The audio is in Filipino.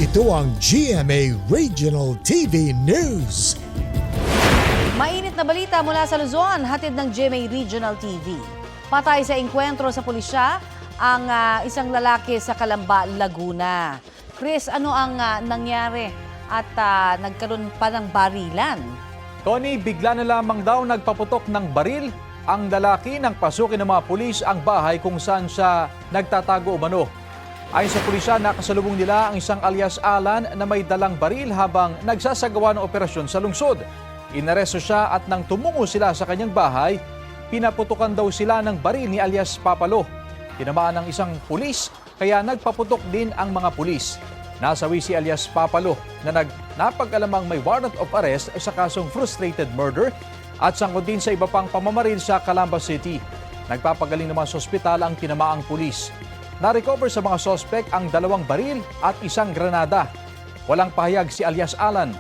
Ito ang GMA Regional TV News. Mainit na balita mula sa Luzon, hatid ng GMA Regional TV. Patay sa engkwentro sa pulisya ang isang lalaki sa Calamba, Laguna. Chris, ano ang nangyari at nagkaroon pa ng barilan? Connie, bigla na lamang daw nagpaputok ng baril ang lalaki nang pasukin ng mga pulis ang bahay kung saan siya nagtatago umano. Ayon sa pulisya, nakasalubong nila ang isang alias Alan na may dalang baril habang nagsasagawa ng operasyon sa lungsod. Inaresto siya at nang tumungo sila sa kanyang bahay, pinaputukan daw sila ng baril ni alias Papalo. Tinamaan ng isang pulis kaya nagpaputok din ang mga pulis. Nasawi si alias Papalo na napag-alamang may warrant of arrest sa kasong frustrated murder at sangkot din sa iba pang pamamaril sa Calamba City. Nagpapagaling naman sa ospital ang tinamaang pulis. Na-recover sa mga sospek ang 2 baril at 1 granada. Walang pahayag si alias Alan